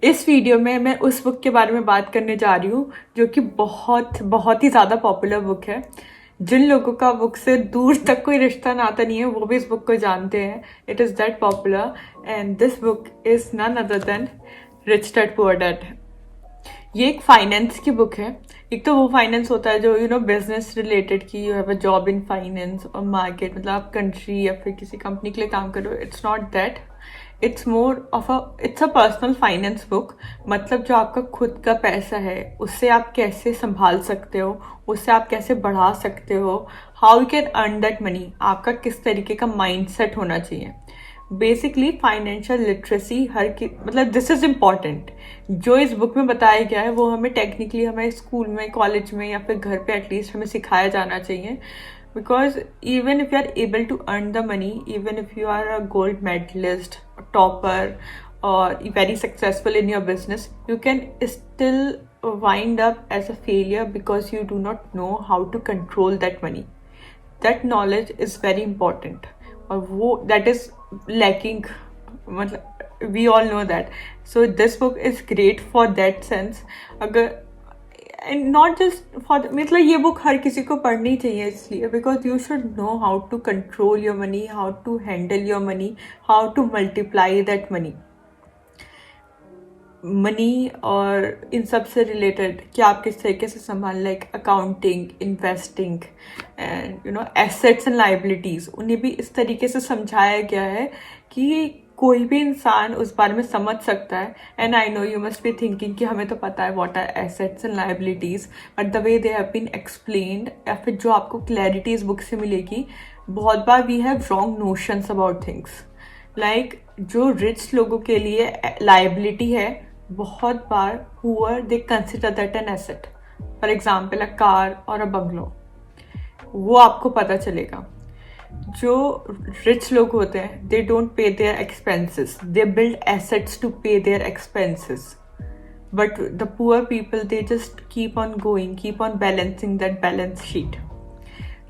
इस वीडियो में मैं उस बुक के बारे में बात करने जा रही हूँ जो कि बहुत बहुत ही ज़्यादा पॉपुलर बुक है। जिन लोगों का बुक से दूर तक कोई रिश्ता नाता नहीं है वो भी इस बुक को जानते हैं। It is that popular and this book is none other than rich dad poor dad. ये एक फाइनेंस की बुक है। एक तो वो फाइनेंस होता है जो बिजनेस रिलेटेड की you have a job in finance और मार्केट, मतलब आप कंट्री या फिर किसी कंपनी के लिए काम कर रहे हो। It's not that, it's a personal finance book. मतलब जो आपका खुद का पैसा है उससे आप कैसे संभाल सकते हो, उससे आप कैसे बढ़ा सकते हो, how you can earn that money, आपका किस तरीके का माइंड सेट होना चाहिए। बेसिकली फाइनेंशियल लिटरेसी मतलब दिस इज इम्पॉर्टेंट। जो इस बुक में बताया गया है वो हमें टेक्निकली हमारे स्कूल में, कॉलेज में या फिर घर पे एटलीस्ट हमें सिखाया जाना चाहिए। Because even if you are able to earn the money, even if you are a gold medalist, topper और very successful in your business, you can still wind up as a failure because you do not know how to control that money. That knowledge is very important और वो that is lacking, मतलब we all know that. So this book is great for that sense. अगर and not just for मतलब ये book हर किसी को पढ़नी चाहिए इसलिए because you should know how to control your money, how to handle your money, how to multiply that money. Money और इन सब से रिलेटेड कि आप किस तरीके से संभाल, like accounting, investing and assets and liabilities, उन्हें भी इस तरीके से समझाया गया है कि कोई भी इंसान उस बारे में समझ सकता है। And I know you must be thinking कि हमें तो पता है what are assets and liabilities, but the way they have been explained या फिर जो आपको क्लैरिटी इस बुक से मिलेगी, बहुत बार we have wrong notions about things. Like जो रिच लोगों के लिए लाइबिलिटी है, बहुत बार poor they consider that an asset. For example a car और अ बंगलो, वो आपको पता चलेगा। जो रिच लोग होते हैं they don't pay their expenses, they build assets to pay their expenses. But the poor people they just keep on going, keep on balancing that balance sheet.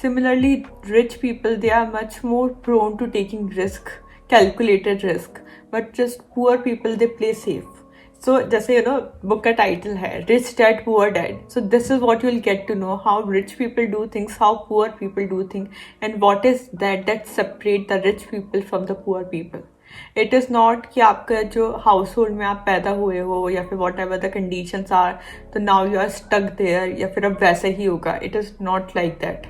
Similarly, rich people, they are much more prone to taking risk, calculated risk, but just poor people, they play safe. So जैसे book का title है Rich Dad Poor Dad. So this is what you'll get to know, how rich people do things, how poor people do things, and what is that separate the rich people from the poor people. It is not कि आपका जो house hold में आप पैदा हुए हो या फिर whatever the conditions are, तो now you are stuck there या फिर अब वैसे ही होगा. It is not like that.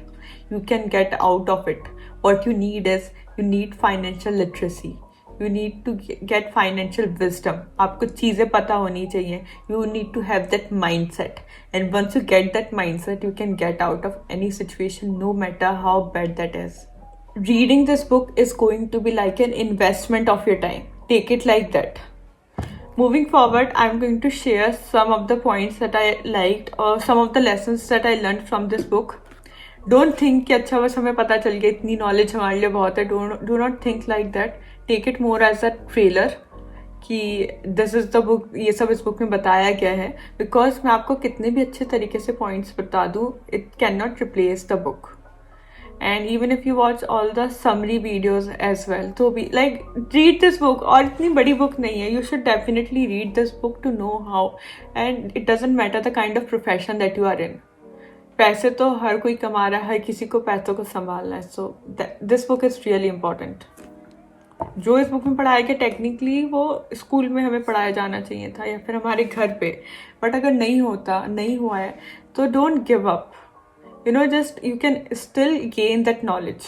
You can get out of it. What you need is, you need financial literacy. You need to get financial wisdom. आपको चीज़ें पता होनी चाहिए. You need to have that mindset. And once you get that mindset, you can get out of any situation, no matter how bad that is. Reading this book is going to be like an investment of your time. Take it like that. Moving forward, I'm going to share some of the points that I liked or some of the lessons that I learned from this book. Don't think कि अच्छा बस हमें पता चल गया, इतनी knowledge हमारे लिए बहुत है. Do not think like that. Take it more as a trailer कि दिस इज़ द बुक, ये सब इस बुक में बताया गया है. बिकॉज मैं आपको कितने भी अच्छे तरीके से पॉइंट्स बता दूँ, it can not replace the book. And even if you watch all the summary videos as well, तो भी लाइक रीड दिस बुक. और इतनी बड़ी बुक नहीं है. You should definitely read this book to know how. And it doesn't matter the kind of profession that you are in. पैसे तो हर कोई कमा रहा है, हर किसी को पैसों को संभालना है. So this book is really important. जो इस बुक में पढ़ाया गया टेक्निकली वो स्कूल में हमें पढ़ाया जाना चाहिए था या फिर हमारे घर पे. बट अगर नहीं हुआ है तो don't give up. Just you can still gain that knowledge.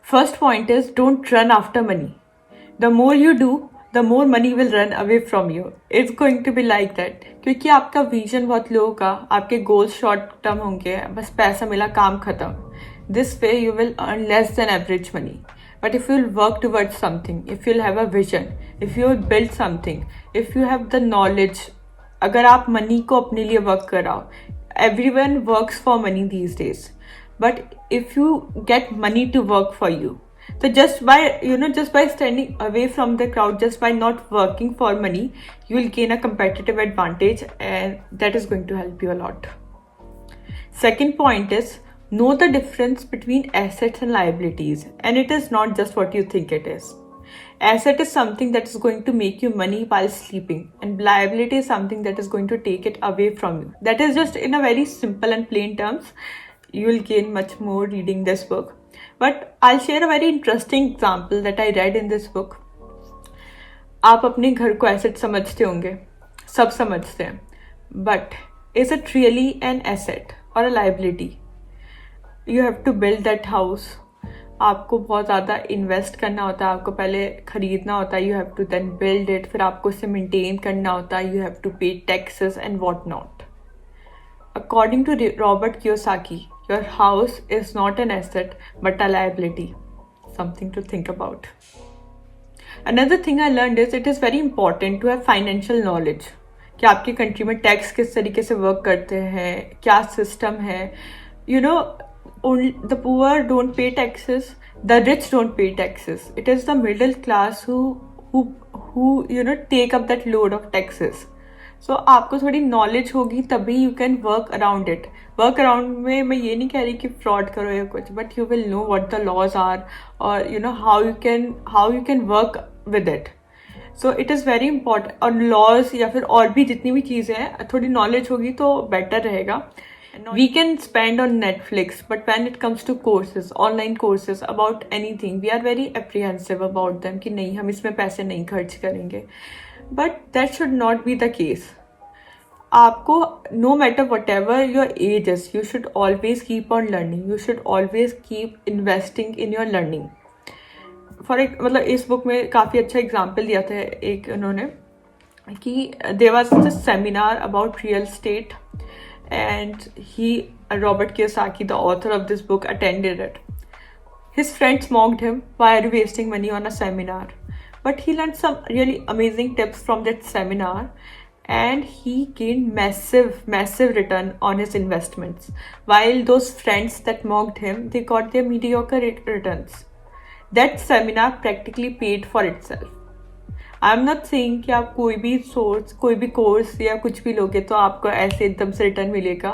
First point is don't run after money. The more you do, the more money will run away from you. It's going to be like that. क्योंकि आपका vision बहुत लो होगा, आपके goals short term होंगे, बस पैसा मिला काम खत्म. This way you will earn less than average money. But if you will work towards something, if you will have a vision, if you will build something, if you have the knowledge, अगर आप money को अपने लिए work कराओ. Everyone works for money these days, but if you get money to work for you, so just by standing away from the crowd, just by not working for money, you will gain a competitive advantage, and that is going to help you a lot. Second point is, know the difference between assets and liabilities, and it is not just what you think it is. Asset is something that is going to make you money while sleeping, and liability is something that is going to take it away from you. That is just in a very simple and plain terms. You will gain much more reading this book. But I'll share a very interesting example that I read in this book. आप अपने घर को asset समझते होंगे, सब समझते हैं, but is it really an asset और a liability? You have to build that house. आपको बहुत ज़्यादा इन्वेस्ट करना होता है, आपको पहले ख़रीदना होता है, you have to then build it, फिर आपको उसे मेंटेन करना होता है, you have to pay taxes and what not. According to Robert Kiyosaki, your house is not an asset but a liability. Something to think about. Another thing I learned is it is very important to have financial knowledge कि आपकी country में tax किस तरीके से work करते हैं, क्या system है. You know, only the poor don't pay taxes, the rich don't pay taxes. It is the middle class who take up that load of taxes. So आपको थोड़ी knowledge होगी तभी you can work around it. Work around में मैं ये नहीं कह रही कि fraud करो या कुछ, but you will know what the laws are or how you can work with it. So it is very important. और laws या फिर और भी जितनी भी चीज़ें हैं थोड़ी knowledge होगी तो better रहेगा. We can spend on Netflix, but when it comes to courses, online courses about anything, we are very apprehensive about them कि नहीं, हम इसमें पैसे नहीं खर्च करेंगे. But that should not be the case. आपको no matter whatever your age is, you should always keep on learning. You should always keep investing in your learning. मतलब इस बुक में काफ़ी अच्छा एग्जाम्पल दिया था एक उन्होंने कि there was a seminar about real estate. And Robert Kiyosaki, the author of this book, attended it. His friends mocked him, why are you wasting money on a seminar? But he learned some really amazing tips from that seminar, and he gained massive return on his investments. While those friends that mocked him, they got their mediocre returns. That seminar practically paid for itself. I am not saying कि आप कोई भी course या कुछ भी लोगे तो आपको ऐसे एकदम से रिटर्न मिलेगा,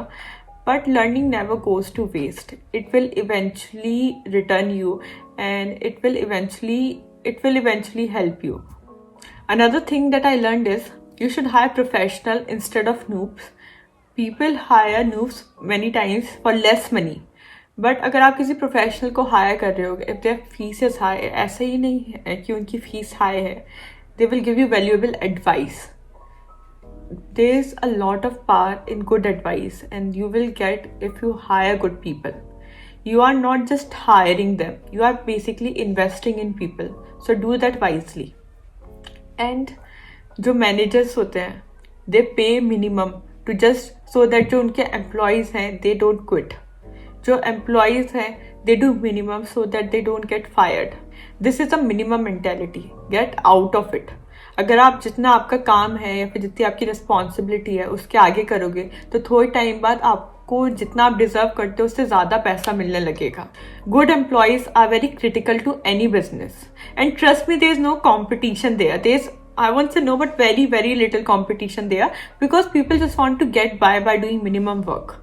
but learning never goes to waste. It will eventually return you and it will eventually help you. Another thing that I learned is you should hire professional instead of noobs. People hire noobs many times for less money. But अगर आप किसी professional को higher कर रहे हो, if there fees is high, ऐसा ही नहीं है कि उनकी फीस हाई है, they will give you valuable advice. There's a lot of power in good advice, and you will get if you hire good people. You are not just hiring them, you are basically investing in people. So do that wisely. And जो managers होते हैं, they pay minimum to just so that जो उनके employees हैं, they don't quit. जो employees हैं, they do minimum so that they don't get fired. This is a minimum mentality. Get out of it. अगर आप जितना आपका काम है या फिर जितनी आपकी रिस्पॉन्सिबिलिटी है उसके आगे करोगे तो थोड़े टाइम बाद आपको जितना आप डिजर्व करते हो उससे ज़्यादा पैसा मिलने लगेगा. Good employees are very critical to any business, and trust me, there is no competition there. There is, I won't say no, but very little competition there, because people just want to get by doing minimum work.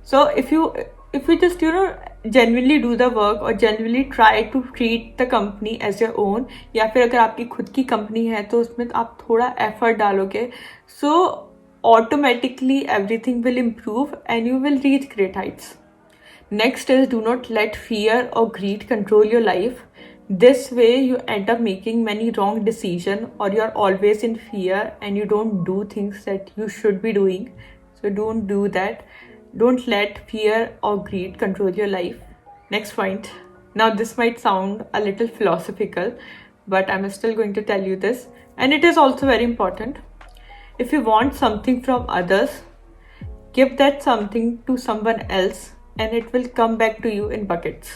So if you just genuinely do the work or genuinely try to treat the company as your own, या फिर अगर आपकी खुद की company है तो उसमें आप थोड़ा एफर्ट डालोगे, so automatically everything will improve and you will reach great heights. Next is, do not let fear or greed control your life. This way you end up making many wrong decisions, or you're always in fear and you don't do things that you should be doing. So don't do that. Don't let fear or greed control your life. Next point. Now this might sound a little philosophical, but I'm still going to tell you this, and it is also very important. If you want something from others, give that something to someone else and it will come back to you in buckets.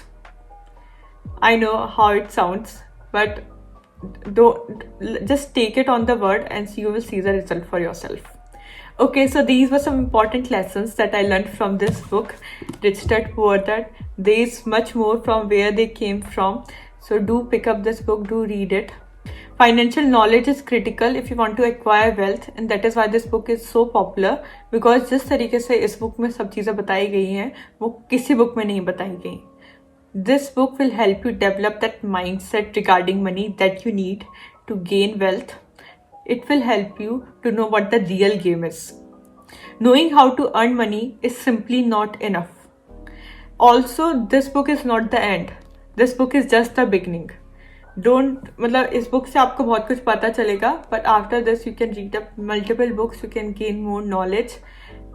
I know how it sounds, but don't just take it on the word and you will see the result for yourself. Okay, so these were some important lessons that I learned from this book, Rich Dad Poor Dad. There is much more from where they came from. So do pick up this book, do read it. Financial knowledge is critical if you want to acquire wealth, and that is why this book is so popular, because जिस तरीके से इस book में सब चीज़ें बताई गई हैं वो किसी book में नहीं बताई गई. This book will help you develop that mindset regarding money that you need to gain wealth. It will help you to know what the real game is. Knowing how to earn money is simply not enough. Also, this book is not the end. This book is just the beginning. Don't मतलब इस book से आपको बहुत कुछ पता चलेगा, but after this you can read up multiple books, you can gain more knowledge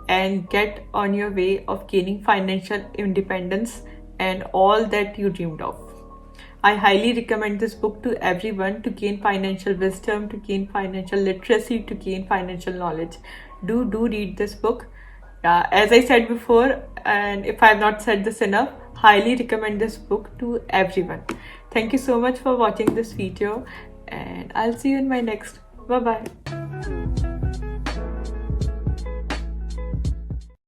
and get on your way of gaining financial independence and all that you dreamed of. I highly recommend this book to everyone to gain financial wisdom, to gain financial literacy, to gain financial knowledge. Do read this book. As I said before, and if I have not said this enough, highly recommend this book to everyone. Thank you so much for watching this video, and I'll see you in my next. Bye bye.